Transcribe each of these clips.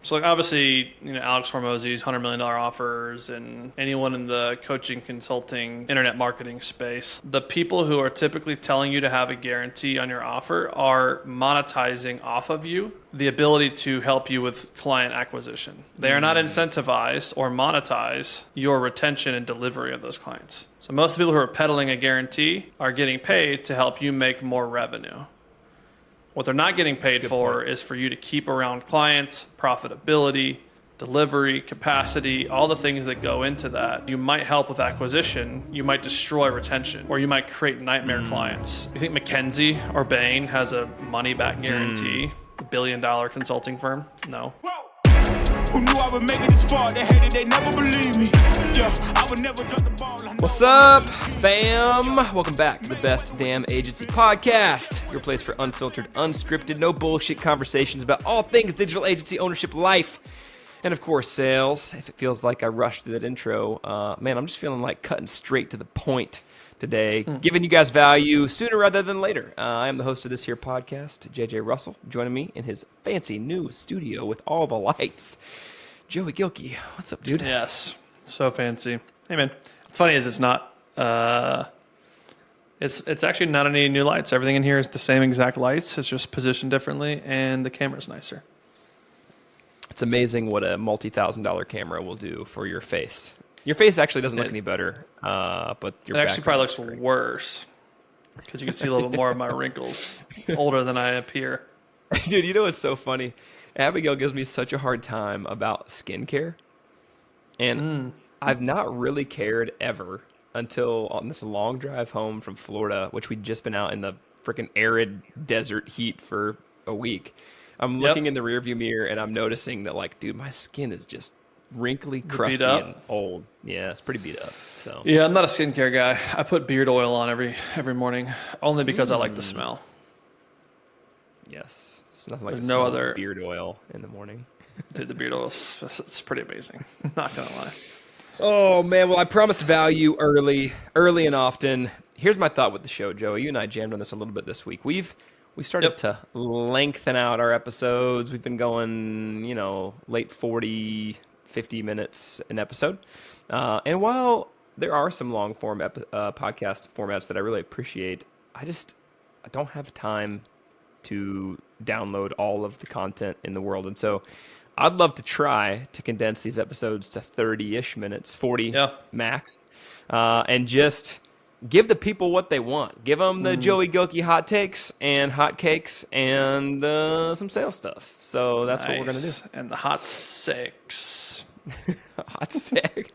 So like obviously, Alex Hormozy's $100 million offers and anyone in the coaching, consulting, internet marketing space, the people who are typically telling you to have a guarantee on your offer are monetizing off of you the ability to help you with client acquisition. They are not incentivized or monetize your retention and delivery of those clients. So most of the people who are peddling a guarantee are getting paid to help you make more revenue. What they're not getting paid for is for you to keep around clients, profitability, delivery, capacity, all the things that go into that. You might help with acquisition, you might destroy retention, or you might create nightmare clients. You think McKinsey or Bain has a money-back guarantee? A billion-dollar consulting firm? No. Who knew I would make it this far? They hated, they never believed me. Yeah, I would never drop the ball. What's up, fam? Welcome back to the Best Damn Agency Podcast, your place for unfiltered, unscripted, no bullshit conversations about all things digital agency ownership, life, and of course, sales. If it feels like I rushed through that intro, man, I'm just feeling like cutting straight to the point today, giving you guys value sooner rather than later. I am the host of this here podcast, JJ Russell, joining me in his fancy new studio with all the lights. Joey Gilkey, what's up, dude? Yes, so fancy. Hey, man, what's funny is it's not, it's actually not any new lights. Everything in here is the same exact lights. It's just positioned differently, and the camera's nicer. It's amazing what a multi-$1,000 camera will do for your face. Your face actually doesn't look any better, but your it actually probably looks worse because you can see a little bit more of my wrinkles, older than I appear. Dude, you know what's so funny? Abigail gives me such a hard time about skincare, and I've not really cared ever until on this long drive home from Florida, which we'd just been out in the freaking arid desert heat for a week. I'm looking in the rearview mirror, and I'm noticing that, like, dude, my skin is just wrinkly, crusty, and old. Yeah, it's pretty beat up. So yeah, I'm not a skincare guy. I put beard oil on every morning only because I like the smell. Yes, it's nothing like no other beard oil in the morning. Dude, the beard oil it's pretty amazing. Not gonna lie. Oh man, well I promised value early and often. Here's my thought with the show, Joey. You and I jammed on this a little bit this week. We started to lengthen out our episodes. We've been going, late 40, 50 minutes an episode. And while there are some long form podcast formats that I really appreciate, I don't have time to download all of the content in the world. And so I'd love to try to condense these episodes to 30-ish minutes, 40 max, and just give the people what they want. Give them the Joey Gilkey hot takes and hot cakes and some sales stuff. So that's what we're going to do. And the hot six. Hot sick.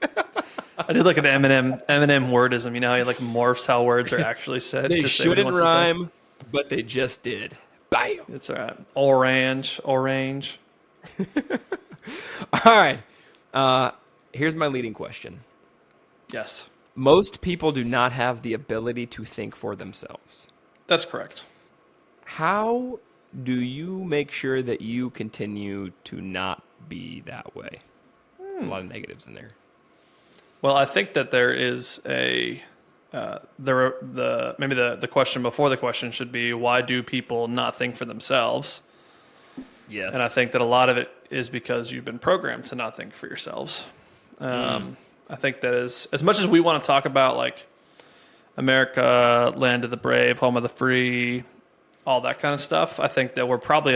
I did like an Eminem wordism. You know how he like morphs how words are actually said. They shouldn't rhyme, but they just did. Bam. It's all right. Orange. All right. Here's my leading question. Yes. Most people do not have the ability to think for themselves. That's correct. How do you make sure that you continue to not be that way? A lot of negatives in there. Well, I think that there is maybe the question before the question should be, why do people not think for themselves? Yes. And I think that a lot of it is because you've been programmed to not think for yourselves. I think that as much as we want to talk about like America, land of the brave, home of the free, all that kind of stuff, I think that we're probably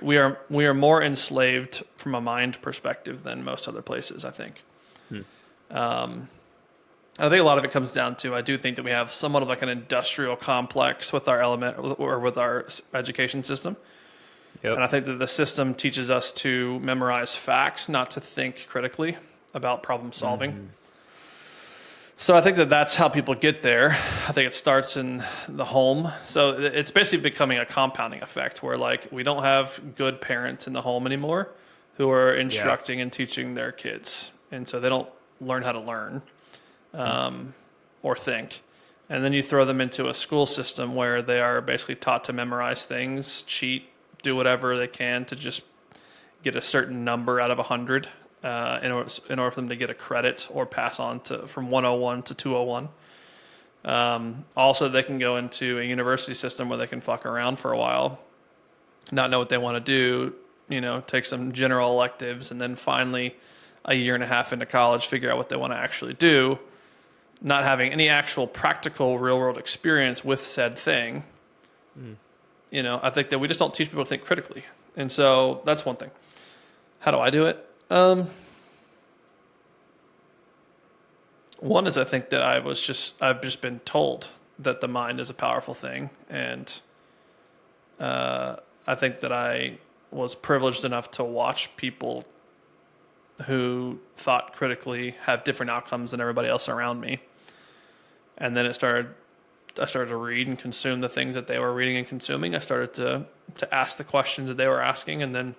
we are more enslaved from a mind perspective than most other places, I think. I think a lot of it comes down to, I do think that we have somewhat of like an industrial complex with our with our education system. Yep. And I think that the system teaches us to memorize facts, not to think critically about problem solving. So I think that that's how people get there. I think it starts in the home. So it's basically becoming a compounding effect where like we don't have good parents in the home anymore who are instructing and teaching their kids. And so they don't learn how to learn or think. And then you throw them into a school system where they are basically taught to memorize things, cheat, do whatever they can to just get a certain number out of 100 in order for them to get a credit or pass on from 101 to 201. Also, they can go into a university system where they can fuck around for a while, not know what they want to do, take some general electives, and then finally a year and a half into college, figure out what they want to actually do, not having any actual practical real world experience with said thing. I think that we just don't teach people to think critically. And so that's one thing. How do I do it? One is I think that I've just been told that the mind is a powerful thing. And I think that I was privileged enough to watch people who thought critically have different outcomes than everybody else around me. And then I started to read and consume the things that they were reading and consuming. I started to ask the questions that they were asking. And then,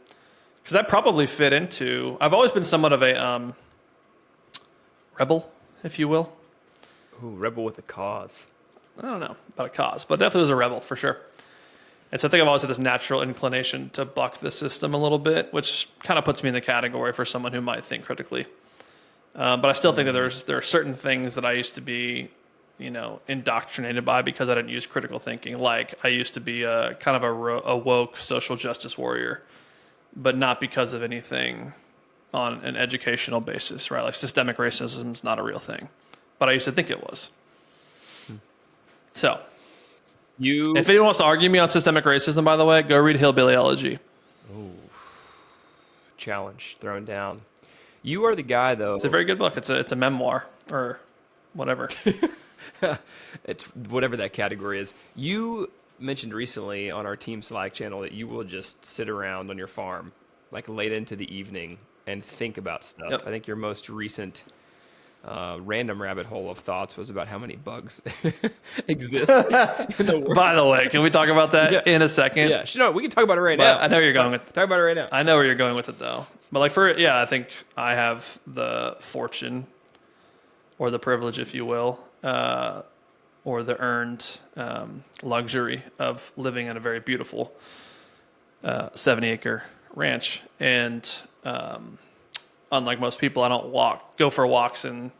because I probably fit into, I've always been somewhat of a rebel, if you will. Ooh, rebel with a cause. I don't know about a cause, but definitely was a rebel for sure. And so I think I've always had this natural inclination to buck the system a little bit, which kind of puts me in the category for someone who might think critically. But I still think that there are certain things that I used to be, indoctrinated by because I didn't use critical thinking. Like I used to be a kind of a woke social justice warrior, but not because of anything on an educational basis, right? Like systemic racism is not a real thing, but I used to think it was. So if anyone wants to argue me on systemic racism, by the way, go read Hillbilly Elegy. Ooh. Challenge thrown down. You are the guy, though. It's a very good book. It's a memoir or whatever. It's whatever that category is. You mentioned recently on our Team Slack channel that you will just sit around on your farm, like late into the evening, and think about stuff. Yep. I think your most recent random rabbit hole of thoughts was about how many bugs exist in the world. By the way, can we talk about that in a second? Yeah, no, we can talk about it right now. I know where you're going with. Talk about it right now. I know where you're going with it, though. But I think I have the fortune or the privilege, if you will, or the earned luxury of living in a very beautiful 70-acre ranch. And unlike most people, I don't go for walks in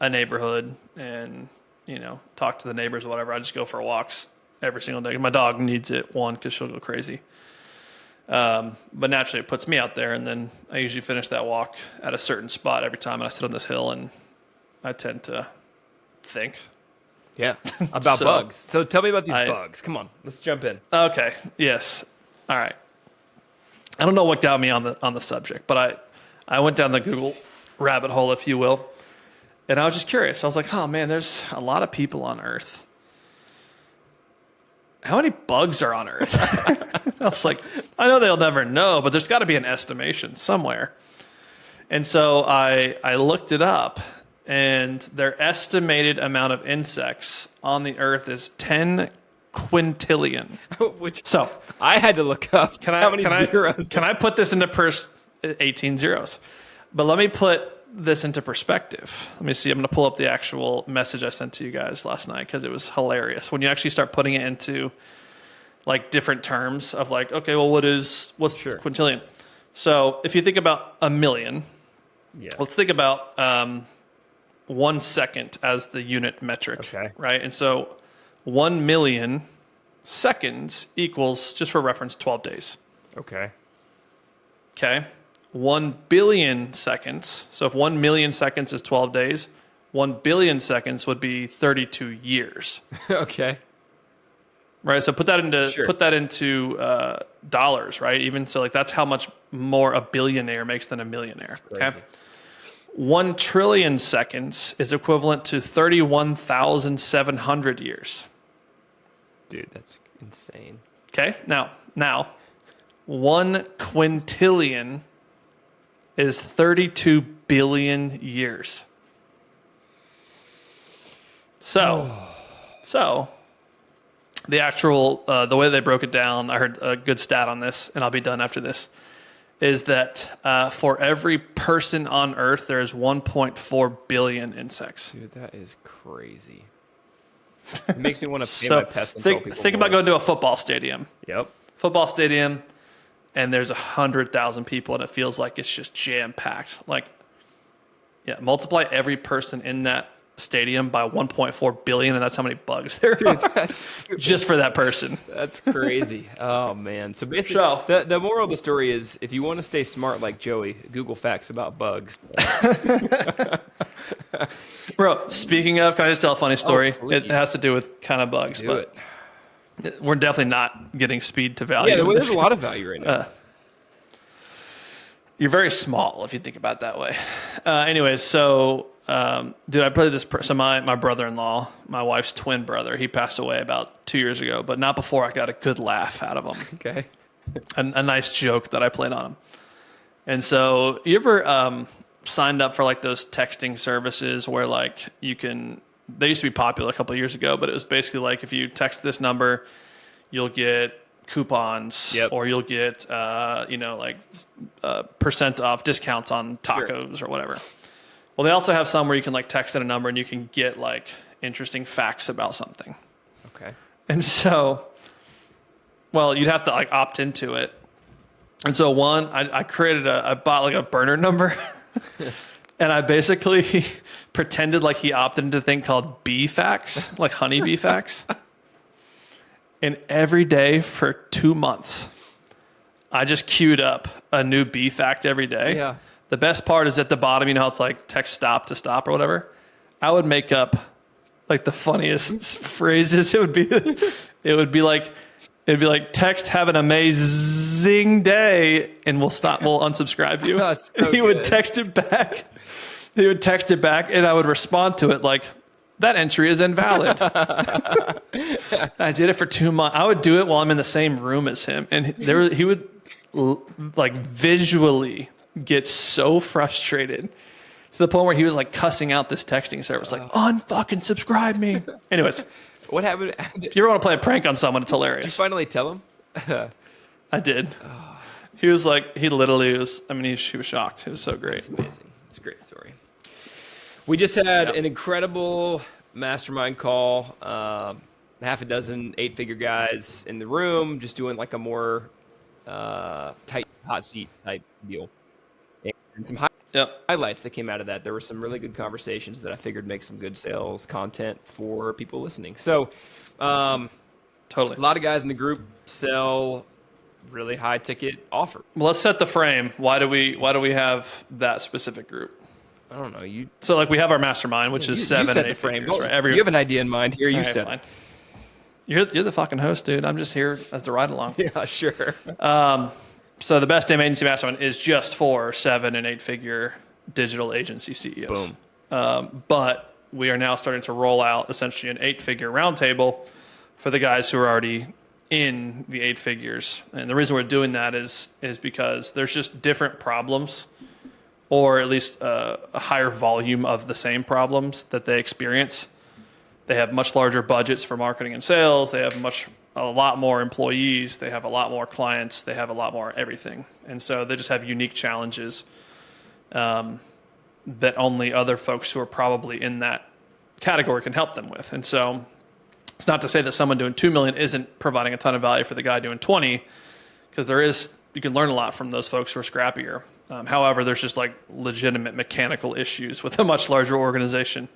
a neighborhood and, talk to the neighbors or whatever. I just go for walks every single day. My dog needs it, one, because she'll go crazy. But naturally it puts me out there, and then I usually finish that walk at a certain spot every time. And I sit on this hill and I tend to think. Yeah, about bugs. So tell me about these bugs. Come on, let's jump in. Okay. Yes. All right. I don't know what got me on the subject, but I went down the Google rabbit hole, if you will, and I was just curious. I was like, oh man, there's a lot of people on Earth. How many bugs are on Earth? I was like, I know they'll never know, but there's got to be an estimation somewhere. And so I looked it up, and their estimated amount of insects on the Earth is 10 quintillion. So I had to look up how many zeros. Can I put this into 18 zeros? But let me put this into perspective. Let me see. I'm going to pull up the actual message I sent to you guys last night because it was hilarious. When you actually start putting it into like different terms of like, okay, well, what's quintillion? So if you think about a million, let's think about 1 second as the unit metric, right? And so 1 million seconds equals, just for reference, 12 days. Okay. 1 billion seconds. So if 1 million seconds is 12 days, 1 billion seconds would be 32 years. Okay. Right. So put that into dollars, right? Even so, like that's how much more a billionaire makes than a millionaire. Okay. 1 trillion seconds is equivalent to 31,700 years. Dude, that's insane. Okay. Now, 1 quintillion is 32 billion years. So the actual, the way they broke it down, I heard a good stat on this, and I'll be done after this, is that for every person on Earth, there is 1.4 billion insects. Dude, that is crazy. It makes me want to pay my pest control people Think about going to a football stadium. Yep. Football stadium, and there's 100,000 people, and it feels like it's just jam-packed. Like, multiply every person in that stadium by 1.4 billion, and that's how many bugs there are just for that person. That's crazy. Oh man. So basically, the moral of the story is, if you want to stay smart like Joey, Google facts about bugs. Bro, speaking of, can I just tell a funny story? Please. It has to do with kind of bugs, but we're definitely not getting speed to value. Yeah, there's a lot of value right now. You're very small if you think about it that way. Anyways, so dude, I played this. So my brother-in-law, my wife's twin brother, he passed away about 2 years ago, but not before I got a good laugh out of him. Okay. A nice joke that I played on him. And so, you ever signed up for like those texting services where like you can? They used to be popular a couple of years ago, but it was basically like if you text this number, you'll get coupons, or you'll get percent off discounts on tacos or whatever. Well, they also have some where you can like text in a number and you can get like interesting facts about something. Okay. And so, well, you'd have to like opt into it. And so I bought like a burner number and I basically pretended like he opted into a thing called bee facts, like honeybee facts. And every day for 2 months, I just queued up a new bee fact every day. Yeah. The best part is at the bottom, you know how it's like text stop to stop or whatever? I would make up like the funniest phrases. It would be like text have an amazing day and we'll unsubscribe you. That's so he would text it back. He would text it back and I would respond to it like, that entry is invalid. I did it for 2 months. I would do it while I'm in the same room as him. And he would like visually get so frustrated to the point where he was like cussing out this texting service, like, unfucking subscribe me. Anyways, what happened? If you ever want to play a prank on someone, it's hilarious. Did you finally tell him? I did. He was like, he was shocked. It was so great. It's amazing. It's a great story. We just had an incredible mastermind call. Half a dozen 8-figure guys in the room, just doing like a more tight hot seat type deal. And some highlights that came out of that. There were some really good conversations that I figured make some good sales content for people listening. So, totally. A lot of guys in the group sell really high ticket offer. Well, let's set the frame. Why do we have that specific group? I don't know. So like we have our mastermind, which is 7 and 8 figures, right? You have an idea in mind here. You said fine. You're the fucking host, dude. I'm just here as the ride along. Yeah, sure. So the best damn agency mastermind is just for 7 and 8 figure digital agency CEOs. Boom. But we are now starting to roll out essentially an 8-figure roundtable for the guys who are already in the 8 figures. And the reason we're doing that is because there's just different problems, or at least a higher volume of the same problems that they experience. They have much larger budgets for marketing and sales. They have a lot more employees. They have a lot more clients. They have a lot more everything. And so they just have unique challenges that only other folks who are probably in that category can help them with. And so it's not to say that someone doing 2 million isn't providing a ton of value for the guy doing 20, because you can learn a lot from those folks who are scrappier. However, there's just like legitimate mechanical issues with a much larger organization.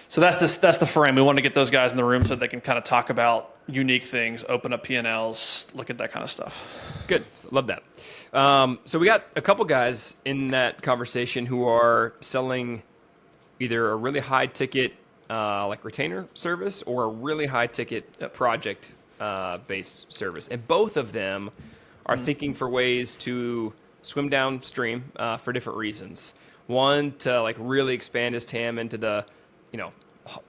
So that's the frame. We want to get those guys in the room so they can kind of talk about unique things, open up P&Ls, look at that kind of stuff. Good. Love that. So we got a couple guys in that conversation who are selling either a really high ticket like retainer service or a really high ticket project based service. And both of them are thinking for ways to swim downstream for different reasons. One, to like really expand his TAM into the,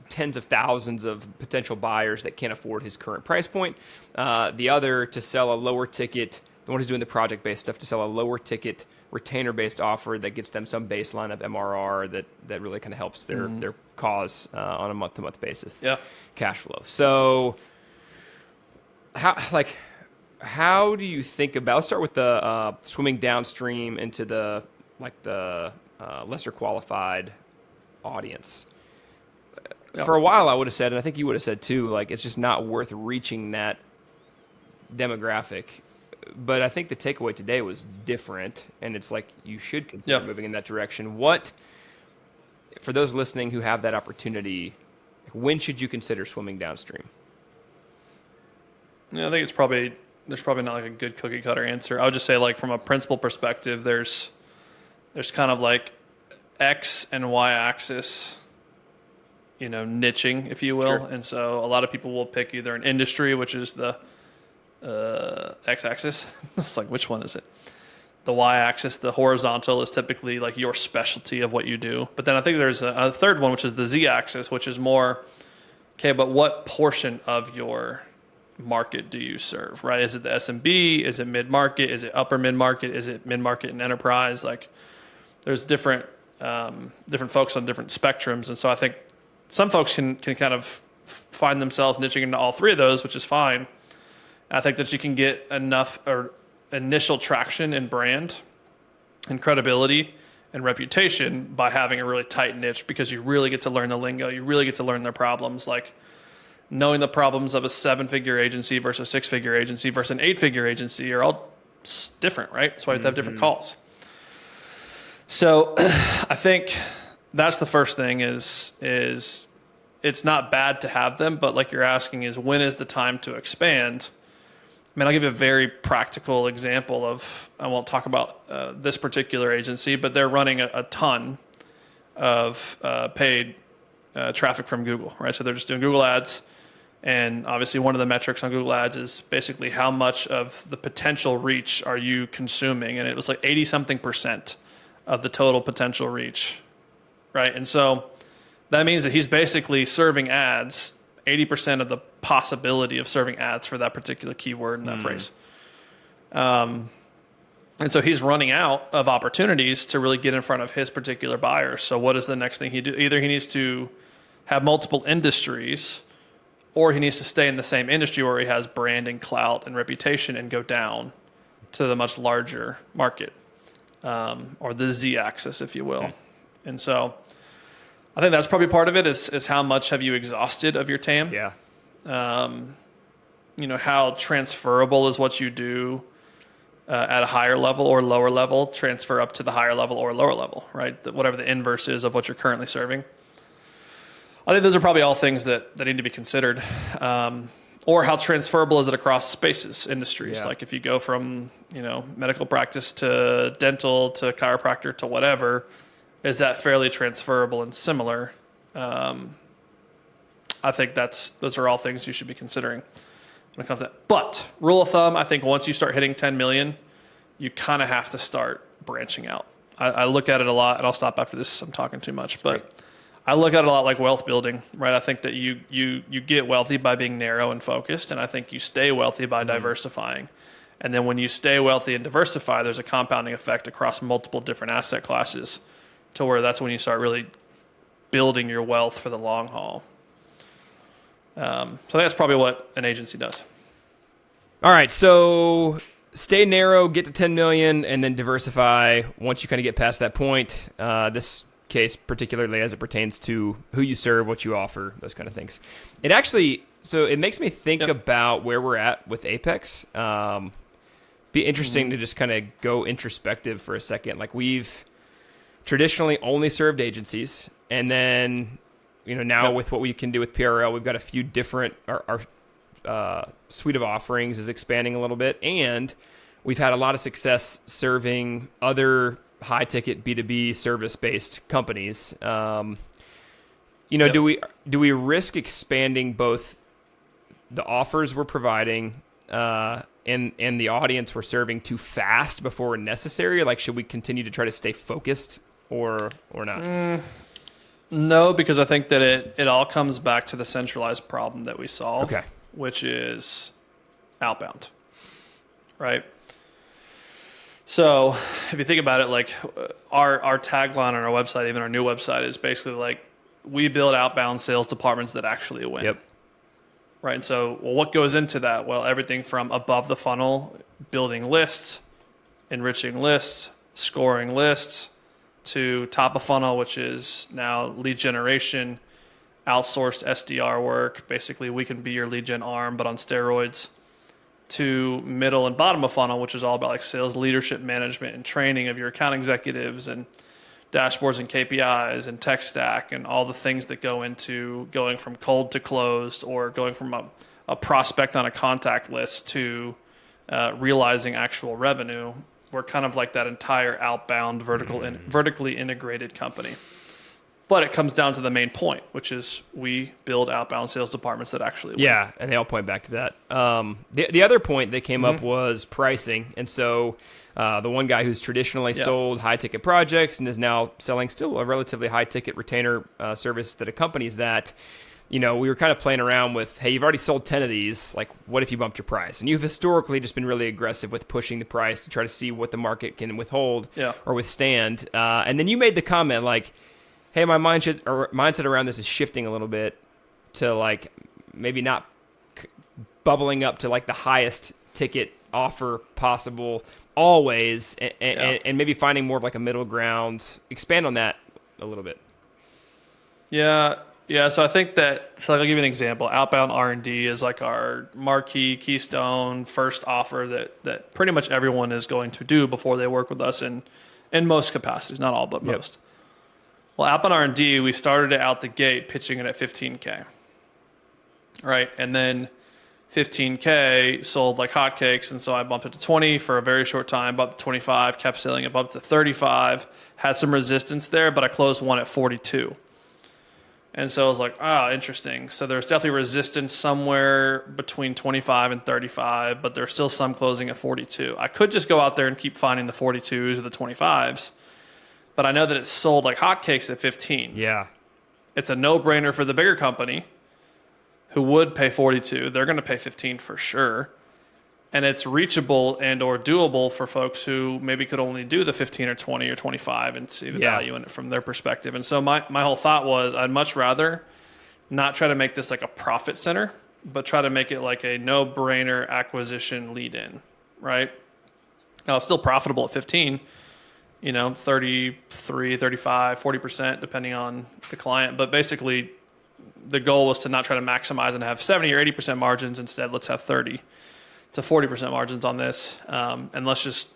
tens of thousands of potential buyers that can't afford his current price point. The other, to sell a lower ticket, the one who's doing the project-based stuff, to sell a lower ticket retainer-based offer that gets them some baseline of MRR that really kind of helps their cause on a month-to-month basis. Yeah. Cash flow. So how do you think about, let's start with the swimming downstream into the lesser qualified audience. Yep. For a while I would have said, and I think you would have said too, like it's just not worth reaching that demographic. But I think the takeaway today was different, and it's like you should consider moving in that direction. What for those listening who have that opportunity, when should you consider swimming downstream? Yeah, I think there's probably not like a good cookie cutter answer. I would just say like from a principal perspective, there's kind of like X and Y axis, niching, if you will. Sure. And so a lot of people will pick either an industry, which is the X axis. It's like, which one is it? The Y axis, the horizontal, is typically like your specialty of what you do. But then I think there's a third one, which is the Z axis, which is more, okay, but what portion of your market do you serve, right? Is it the SMB? Is it mid-market? Is it upper mid-market? Is it mid-market and enterprise? Like there's different folks on different spectrums. And so I think some folks can kind of find themselves niching into all three of those, which is fine. I think that you can get enough or initial traction in brand and credibility and reputation by having a really tight niche, because you really get to learn the lingo. You really get to learn their problems. Like knowing the problems of a 7-figure agency versus a 6-figure agency versus an 8-figure agency are all different, right? That's why you have to have different calls. So I think that's the first thing is it's not bad to have them, but like you're asking is when is the time to expand? I mean, I'll give you a very practical example of, I won't talk about this particular agency, but they're running a ton of paid traffic from Google, right? So they're just doing Google ads. And obviously one of the metrics on Google ads is basically how much of the potential reach are you consuming? And it was like 80-something% of the total potential reach, right? And so that means that he's basically serving ads 80% of the possibility of serving ads for that particular keyword in that phrase. And so he's running out of opportunities to really get in front of his particular buyers. So what is the next thing he do? Either he needs to have multiple industries, or he needs to stay in the same industry where he has brand and clout and reputation and go down to the much larger market, or the Z axis, if you will. And so I think that's probably part of it is how much have you exhausted of your TAM? Yeah. How transferable is what you do at a higher level or lower level, transfer up to the higher level or lower level, right? Whatever the inverse is of what you're currently serving. I think those are probably all things that need to be considered. Or how transferable is it across spaces, industries? Yeah. Like if you go from, medical practice to dental to chiropractor to whatever, is that fairly transferable and similar? I think those are all things you should be considering when it comes to that. But rule of thumb, I think once you start hitting 10 million, you kind of have to start branching out. I look at it a lot, and I'll stop after this. I'm talking too much, but I look at it a lot like wealth building, right? I think that you get wealthy by being narrow and focused, and I think you stay wealthy by diversifying. And then when you stay wealthy and diversify, there's a compounding effect across multiple different asset classes, to where that's when you start really building your wealth for the long haul. So I think that's probably what an agency does. All right, so stay narrow, get to 10 million, and then diversify once you kind of get past that point. This case, particularly as it pertains to who you serve, what you offer, those kind of things. It makes me think about where we're at with Apex. Be interesting to just kind of go introspective for a second. Like we've traditionally only served agencies, and then now with what we can do with PRL, we've got a few different our suite of offerings is expanding a little bit, and we've had a lot of success serving other high ticket B2B service based companies. Do we risk expanding both the offers we're providing and the audience we're serving too fast before necessary? Like, should we continue to try to stay focused or not? No, because I think that it all comes back to the centralized problem that we solve, which is outbound, right? So if you think about it, like our tagline on our website, even our new website, is basically like, we build outbound sales departments that actually win. Yep. Right. And so, what goes into that? Well, everything from above the funnel, building lists, enriching lists, scoring lists, to top of funnel, which is now lead generation, outsourced SDR work. Basically, we can be your lead gen arm, but on steroids. To middle and bottom of funnel, which is all about like sales leadership management and training of your account executives and dashboards and KPIs and tech stack and all the things that go into going from cold to closed, or going from a prospect on a contact list to realizing actual revenue. We're kind of like that entire outbound vertically integrated company. But it comes down to the main point, which is we build outbound sales departments that actually win. Yeah, and they all point back to that. The other point that came up was pricing. And so the one guy who's traditionally sold high-ticket projects and is now selling still a relatively high-ticket retainer service that accompanies that, we were kind of playing around with, hey, you've already sold 10 of these. Like, what if you bumped your price? And you've historically just been really aggressive with pushing the price to try to see what the market can withhold or withstand. And then you made the comment, like, hey, my mindset around this is shifting a little bit to like maybe not bubbling up to like the highest ticket offer possible always, and maybe finding more of like a middle ground. Expand on that a little bit. Yeah. So I think I'll give you an example. Outbound R&D is like our marquee keystone first offer that pretty much everyone is going to do before they work with us in most capacities, not all, but most. Well, outbound R&D, we started it out the gate pitching it at $15K, right? And then $15K sold like hotcakes, and so I bumped it to 20 for a very short time, bumped to 25, kept selling it, bumped to 35, had some resistance there, but I closed one at 42. And so I was like, interesting. So there's definitely resistance somewhere between 25 and 35, but there's still some closing at 42. I could just go out there and keep finding the 42s or the 25s. But I know that it's sold like hotcakes at 15. Yeah. It's a no-brainer for the bigger company who would pay 42. They're going to pay 15 for sure. And it's reachable and or doable for folks who maybe could only do the 15 or 20 or 25 and see the value in it from their perspective. And so my whole thought was I'd much rather not try to make this like a profit center, but try to make it like a no-brainer acquisition lead-in, right? Now, it's still profitable at 15, 33, 35, 40%, depending on the client. But basically, the goal was to not try to maximize and have 70 or 80% margins. Instead, let's have 30 to 40% margins on this. And let's just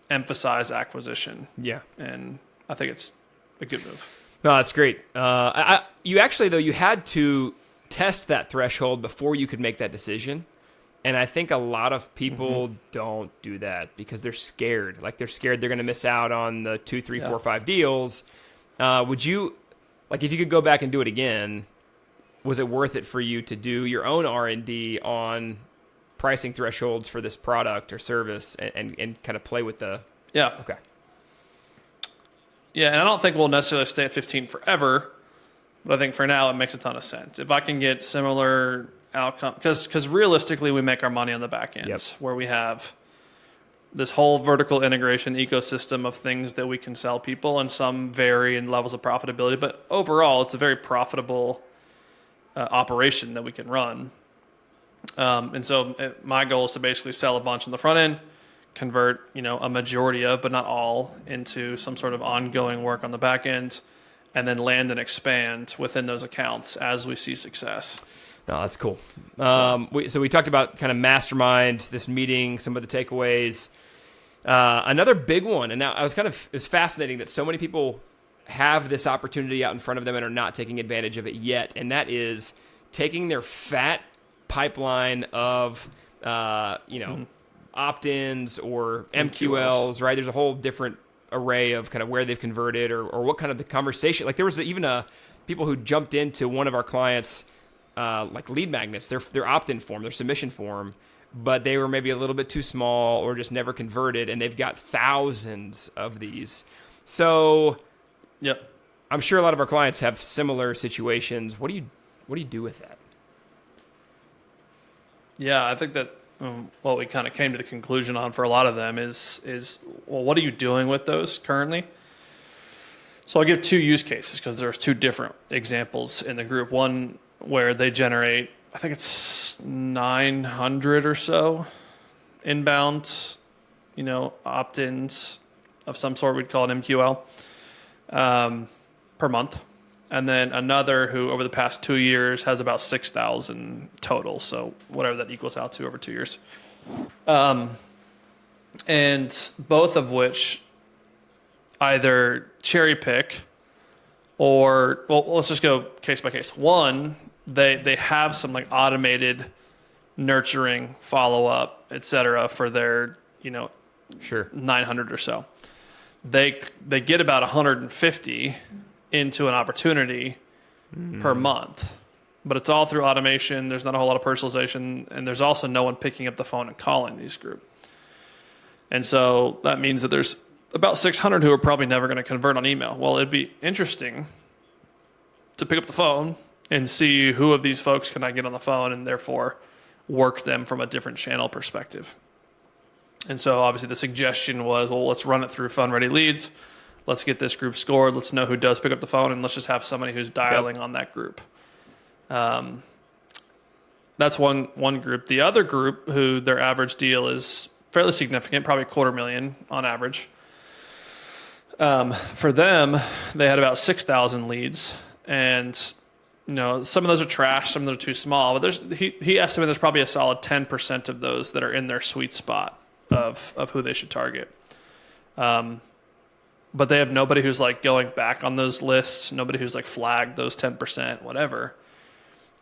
emphasize acquisition. Yeah. And I think it's a good move. No, that's great. You actually, though, you had to test that threshold before you could make that decision. And I think a lot of people don't do that because they're scared. Like they're scared they're going to miss out on the 2, 3, 4, 5 deals. Would you, like, if you could go back and do it again, was it worth it for you to do your own R&D on pricing thresholds for this product or service and kind of play with the? Yeah. Okay. Yeah, and I don't think we'll necessarily stay at 15 forever, but I think for now it makes a ton of sense. If I can get similar outcome, because realistically we make our money on the back end, where we have this whole vertical integration ecosystem of things that we can sell people, and some vary in levels of profitability, but overall it's a very profitable operation that we can run. And so my goal is to basically sell a bunch on the front end, convert a majority of, but not all, into some sort of ongoing work on the back end, and then land and expand within those accounts as we see success. No, that's cool. So we talked about kind of mastermind, this meeting, some of the takeaways. Another big one, and now it's fascinating that so many people have this opportunity out in front of them and are not taking advantage of it yet, and that is taking their fat pipeline of opt-ins or MQLs, right? There's a whole different array of kind of where they've converted or what kind of the conversation. Like there was even people who jumped into one of our clients' like lead magnets, their opt-in form, their submission form, but they were maybe a little bit too small or just never converted, and they've got thousands of these. So, I'm sure a lot of our clients have similar situations. What do you do with that? Yeah, I think that what we kind of came to the conclusion on for a lot of them is well, what are you doing with those currently? So I'll give two use cases because there's two different examples in the group. One where they generate, I think it's 900 or so inbound, opt-ins of some sort. We'd call it MQL per month. And then another who over the past 2 years has about 6,000 total. So whatever that equals out to over 2 years. And both of which either cherry pick or, well, let's just go case by case. One, they have some like automated nurturing, follow up, et cetera, for their, 900 or so. They get about 150 into an opportunity per month, but it's all through automation. There's not a whole lot of personalization, and there's also no one picking up the phone and calling these group. And so that means that there's about 600 who are probably never going to convert on email. Well, it'd be interesting to pick up the phone and see who of these folks can I get on the phone and therefore work them from a different channel perspective. And so obviously the suggestion was, well, let's run it through Phone Ready Leads. Let's get this group scored. Let's know who does pick up the phone, and let's just have somebody who's dialing on that group. That's one group. The other group, who their average deal is fairly significant, probably $250,000 on average. For them, they had about 6,000 leads, and some of those are trash, some of those are too small. But he estimated there's probably a solid 10% of those that are in their sweet spot of who they should target. But they have nobody who's like going back on those lists, nobody who's like flagged those 10%, whatever.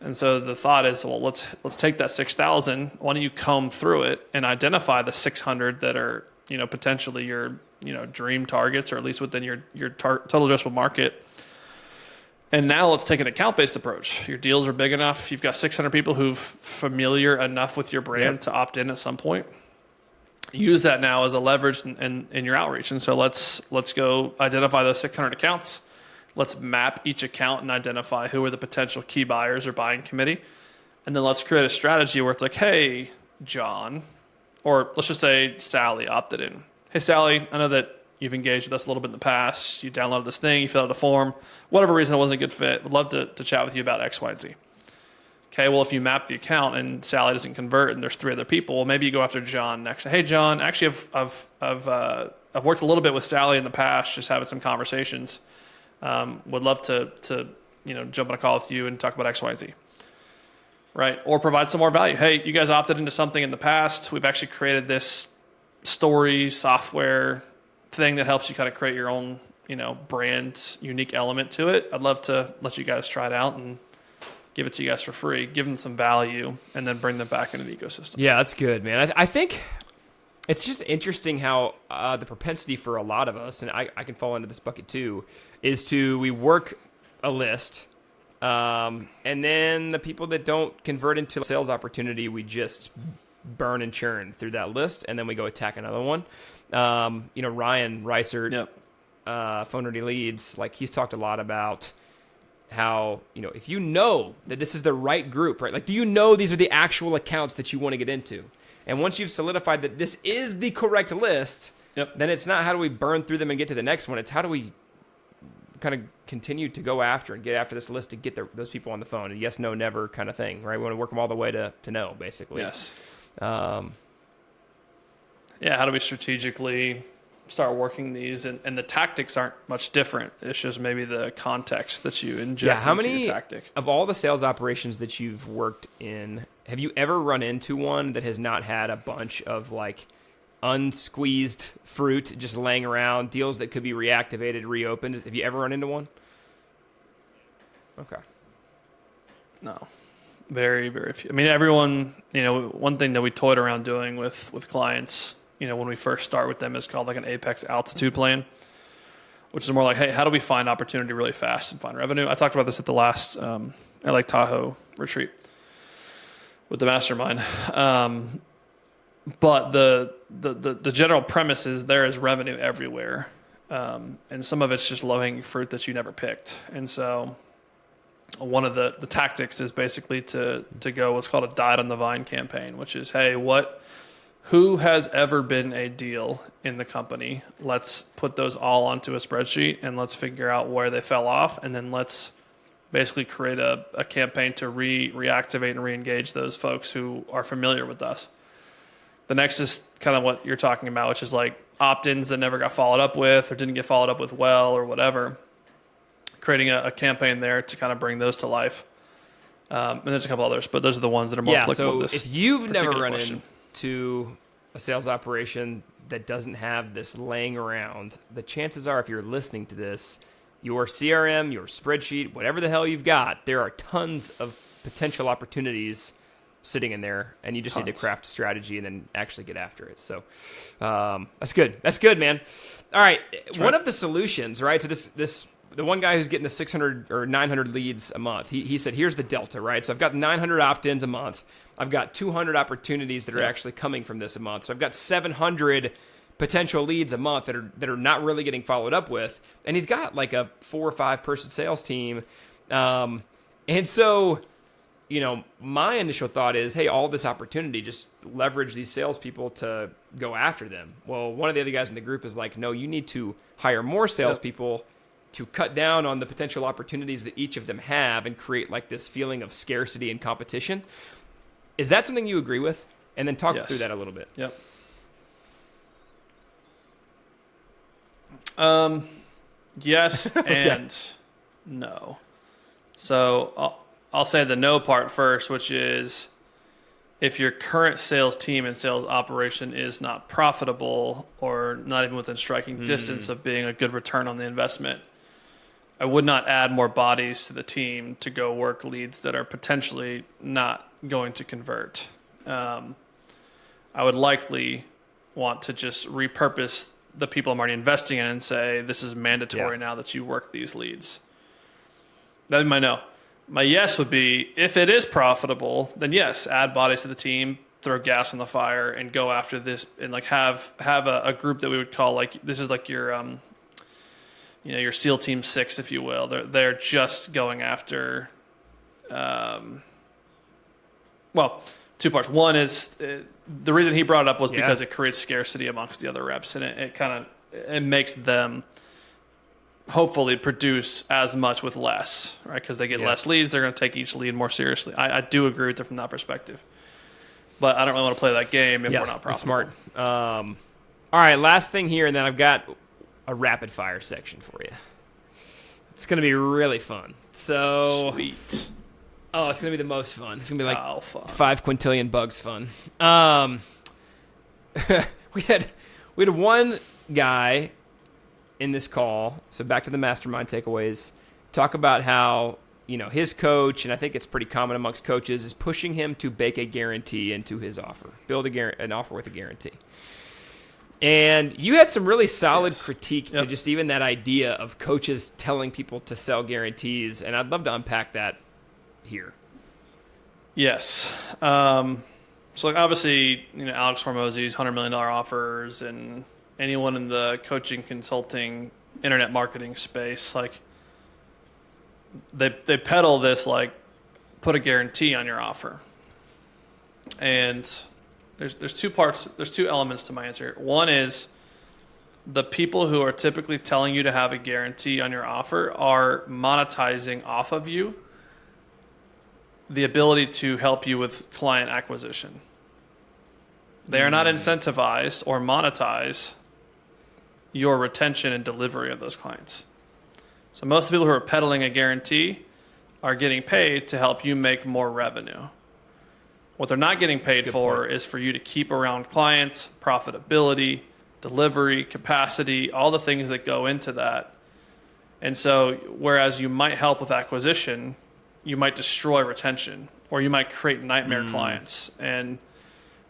And so the thought is, well, let's take that 6,000. Why don't you comb through it and identify the 600 that are potentially your dream targets, or at least within your total addressable market. And now let's take an account-based approach. Your deals are big enough. You've got 600 people who've familiar enough with your brand to opt in at some point. Use that now as a leverage in your outreach. And so let's go identify those 600 accounts. Let's map each account and identify who are the potential key buyers or buying committee. And then let's create a strategy where it's like, hey, John, or let's just say Sally opted in. Hey, Sally, I know that you've engaged with us a little bit in the past. You downloaded this thing, you filled out a form. Whatever reason it wasn't a good fit, would love to chat with you about X, Y, and Z. Okay, well, if you map the account and Sally doesn't convert and there's 3 other people, well, maybe you go after John next. Hey, John, actually, I've worked a little bit with Sally in the past, just having some conversations. Would love to jump on a call with you and talk about X, Y, and Z. Right, or provide some more value. Hey, you guys opted into something in the past. We've actually created this story software thing that helps you kind of create your own, brand unique element to it. I'd love to let you guys try it out and give it to you guys for free, give them some value, and then bring them back into the ecosystem. Yeah, that's good, man. I think it's just interesting how the propensity for a lot of us, and I can fall into this bucket too, is we work a list, and then the people that don't convert into a sales opportunity, we just burn and churn through that list, and then we go attack another one. Ryan Reisert, Phone Ready Leads, like he's talked a lot about how, if you know that this is the right group, right? Like, do you know these are the actual accounts that you want to get into? And once you've solidified that this is the correct list, then it's not how do we burn through them and get to the next one. It's how do we kind of continue to go after and get after this list to get those people on the phone. A yes, no, never kind of thing, right? We want to work them all the way to no, basically. Yes. How do we strategically start working these? And the tactics aren't much different. It's just maybe the context that you inject into your tactic. Of all the sales operations that you've worked in, have you ever run into one that has not had a bunch of like unsqueezed fruit just laying around, deals that could be reactivated, reopened? Have you ever run into one? Okay. No. Very, very few. I mean, everyone, one thing that we toyed around doing with clients, when we first start with them is called like an Apex altitude plan, which is more like, hey, how do we find opportunity really fast and find revenue? I talked about this at the last Lake Tahoe retreat with the mastermind. But the general premise is there is revenue everywhere. And some of it's just low-hanging fruit that you never picked. And so one of the tactics is basically to go what's called a Died on the Vine campaign, which is, hey, who has ever been a deal in the company? Let's put those all onto a spreadsheet and let's figure out where they fell off. And then let's basically create a campaign to reactivate and re-engage those folks who are familiar with us. The next is kind of what you're talking about, which is like opt-ins that never got followed up with or didn't get followed up with well or whatever. Creating a campaign there to kind of bring those to life. And there's a couple others, but those are the ones that are more applicable. So if you've never run into a sales operation that doesn't have this laying around, the chances are if you're listening to this, your CRM, your spreadsheet, whatever the hell you've got, there are tons of potential opportunities sitting in there, and you just need to craft a strategy and then actually get after it. So that's good. That's good, man. All right. One of the solutions, right? So the one guy who's getting the 600 or 900 leads a month, he said, here's the delta, right? So I've got 900 opt-ins a month. I've got 200 opportunities that are actually coming from this a month. So I've got 700 potential leads a month that are not really getting followed up with. And he's got like a 4 or 5 person sales team. And so, you know, my initial thought is, hey, all this opportunity, just leverage these salespeople to go after them. Well, one of the other guys in the group is like, no, you need to hire more salespeople to cut down on the potential opportunities that each of them have and create like this feeling of scarcity and competition. Is that something you agree with? And then talk through that a little bit. Yep. Yes and no. So I'll say the no part first, which is if your current sales team and sales operation is not profitable or not even within striking distance of being a good return on the investment, I would not add more bodies to the team to go work leads that are potentially not going to convert. I would likely want to just repurpose the people I'm already investing in and say, this is mandatory now that you work these leads. That'd be my no. My yes would be, if it is profitable, then yes, add bodies to the team, throw gas on the fire, and go after this, and like have a group that we would call like, this is like your your SEAL Team 6, if you will. They're just going after, two parts. One is the reason he brought it up was because it creates scarcity amongst the other reps, and it makes them hopefully produce as much with less, right? Because they get less leads, they're going to take each lead more seriously. I do agree with it from that perspective, but I don't really want to play that game if we're not profitable. Smart. All right, last thing here, and then I've got a rapid fire section for you. It's going to be really fun. So sweet. Oh, it's going to be the most fun. It's going to be like fun. 5 Quintillion Bugs fun. We had one guy in this call, so back to the mastermind takeaways, talk about how, you know, his coach, and I think it's pretty common amongst coaches, is pushing him to bake a guarantee into his offer. Build an offer with a guarantee. And you had some really solid critique to just even that idea of coaches telling people to sell guarantees, and I'd love to unpack that here. Yes. So like obviously, you know, Alex Hormozy's $100 million offers, and anyone in the coaching, consulting, internet marketing space, like they peddle this, like, put a guarantee on your offer. And there's two parts, there's two elements to my answer. One is the people who are typically telling you to have a guarantee on your offer are monetizing off of you the ability to help you with client acquisition. They are not incentivized or monetize your retention and delivery of those clients. So most of the people who are peddling a guarantee are getting paid to help you make more revenue. What they're not getting paid for is for you to keep around clients, profitability, delivery, capacity, all the things that go into that. And so whereas you might help with acquisition, you might destroy retention, or you might create nightmare clients. And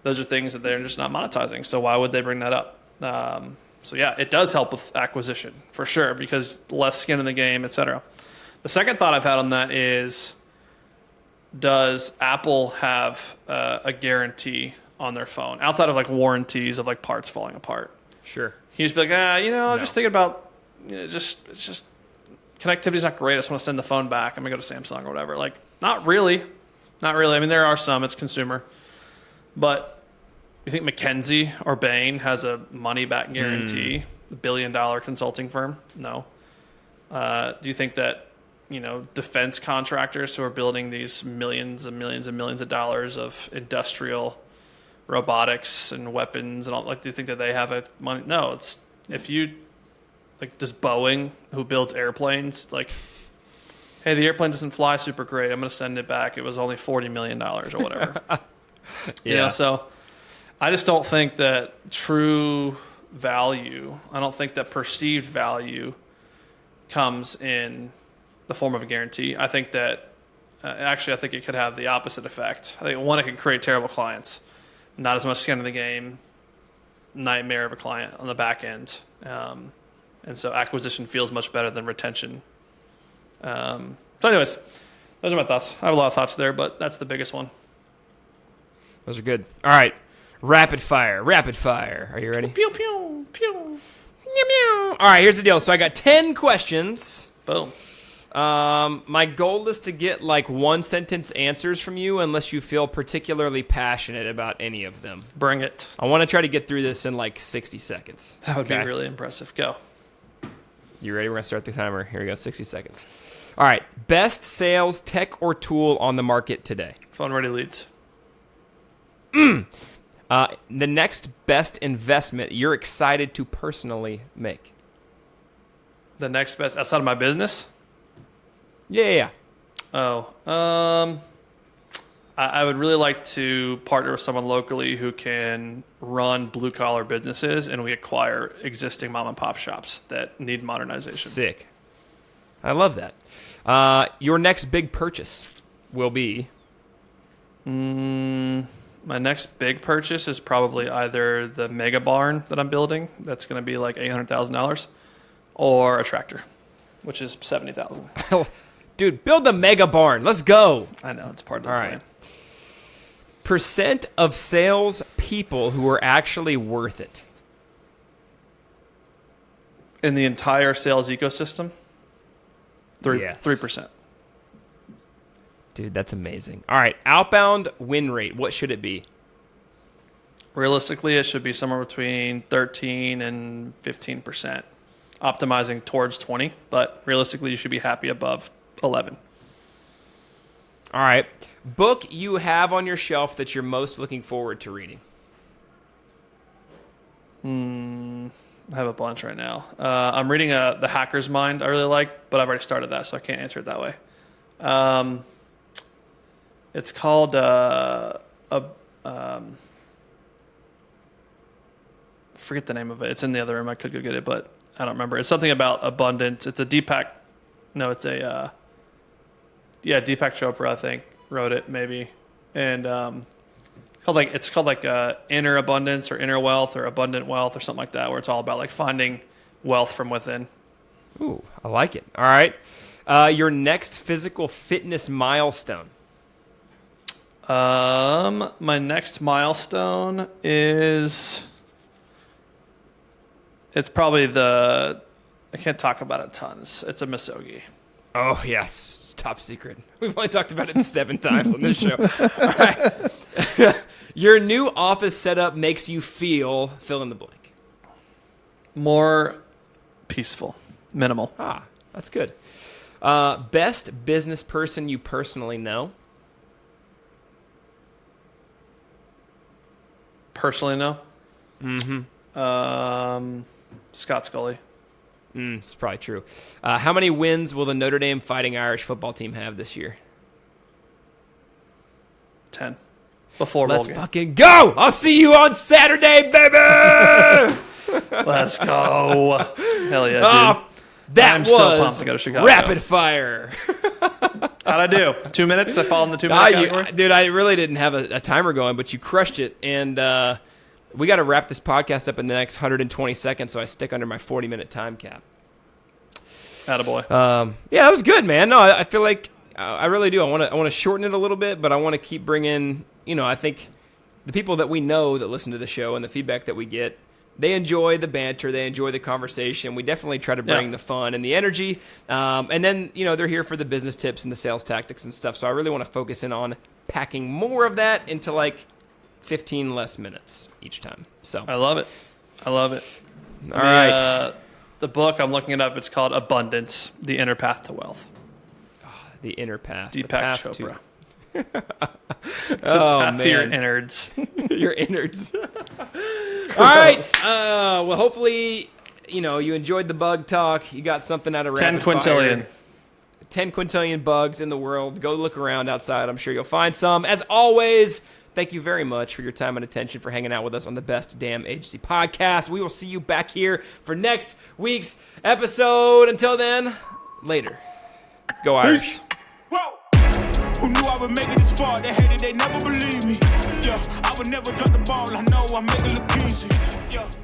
those are things that they're just not monetizing. So why would they bring that up? So yeah, it does help with acquisition for sure, because less skin in the game, etc. The second thought I've had on that is, does Apple have a guarantee on their phone outside of like warranties of like parts falling apart? Sure. Can you just be like, I'm just thinking about, it's just connectivity's not great. I just want to send the phone back. I'm gonna go to Samsung or whatever. Like, not really. I mean, there are some. It's consumer, but you think McKinsey or Bain has a money-back guarantee? $1 billion consulting firm? No. Do you think that, defense contractors who are building these millions and millions and millions of dollars of industrial robotics and weapons and all, like, do you think that they have a money? No, it's, if you, like, does Boeing, who builds airplanes, like, hey, the airplane doesn't fly super great, I'm going to send it back. It was only $40 million or whatever. So I just don't think that true value, I don't think that perceived value comes in the form of a guarantee. I think that actually, I think it could have the opposite effect. I think one, it could create terrible clients, not as much skin in the game, nightmare of a client on the back end, and so acquisition feels much better than retention. So, anyways, those are my thoughts. I have a lot of thoughts there, but that's the biggest one. Those are good. All right, rapid fire. Are you ready? Pew pew pew. Meow, meow. All right, here's the deal. So I got 10 questions. Boom. My goal is to get like 1-sentence answers from you unless you feel particularly passionate about any of them. Bring it. I want to try to get through this in like 60 seconds. That would be really impressive. Go. You ready? We're going to start the timer. Here we go, 60 seconds. All right, best sales tech or tool on the market today? Phone ready leads. The next best investment you're excited to personally make? The next best outside of my business? Yeah. Oh, I would really like to partner with someone locally who can run blue collar businesses, and we acquire existing mom and pop shops that need modernization. Sick. I love that. Your next big purchase will be? My next big purchase is probably either the mega barn that I'm building. That's going to be like $800,000, or a tractor, which is $70,000. Dude, build the mega barn. Let's go. I know, it's part of the All plan. right. Percent of sales people who are actually worth it? In the entire sales ecosystem, 3%. Dude, that's amazing. All right, outbound win rate. What should it be? Realistically, it should be somewhere between 13 and 15%, optimizing towards 20, but realistically, you should be happy above 11. All right. Book you have on your shelf that you're most looking forward to reading? I have a bunch right now. I'm reading The Hacker's Mind I really like, but I've already started that, so I can't answer it that way. It's called forget the name of it. It's in the other room. I could go get it, but I don't remember. It's something about abundance. It's a Deepak. No, it's a Deepak Chopra, I think, wrote it maybe, and it's called inner abundance or inner wealth or abundant wealth or something like that, where it's all about like finding wealth from within. Ooh, I like it. All right. Your next physical fitness milestone? My next milestone is, it's probably I can't talk about it tons. It's a Misogi. Oh, yes. Top secret. We've only talked about it 7 times on this show. All right. Your new office setup makes you feel fill in the blank. More peaceful. Minimal. Ah, that's good. Best business person you personally know? Personally, no. Scott Scully. It's probably true. How many wins will the Notre Dame Fighting Irish football team have this year? 10. Before Let's bowl game. fucking go! I'll see you on Saturday, baby! Let's go. Hell yeah, dude. Oh, that I'm was so pumped to go to Chicago. rapid fire. How'd I do? 2 minutes? I fall in the 2-minute category? Dude, I really didn't have a timer going, but you crushed it. And we got to wrap this podcast up in the next 120 seconds, so I stick under my 40-minute time cap. Attaboy. Yeah, that was good, man. No, I feel like I really do. I want to shorten it a little bit, but I want to keep bringing, I think the people that we know that listen to the show and the feedback that we get, they enjoy the banter. They enjoy the conversation. We definitely try to bring the fun and the energy. And then, they're here for the business tips and the sales tactics and stuff. So I really want to focus in on packing more of that into like 15 less minutes each time. So I love it. All right. The book, I'm looking it up. It's called Abundance, The Inner Path to Wealth. The Inner Path. Deepak Chopra. Path to your innards. Your innards. All right. Well, hopefully, you enjoyed the bug talk. You got something out of 10 rapid quintillion. fire. 10 quintillion bugs in the world. Go look around outside. I'm sure you'll find some. As always, thank you very much for your time and attention, for hanging out with us on the Best Damn Agency podcast. We will see you back here for next week's episode. Until then, later. Go Irish. Whoa. Who knew I would make it this far? They hated, they never believe me. Yeah, I would never drop the ball. I know I make it look easy. Yeah.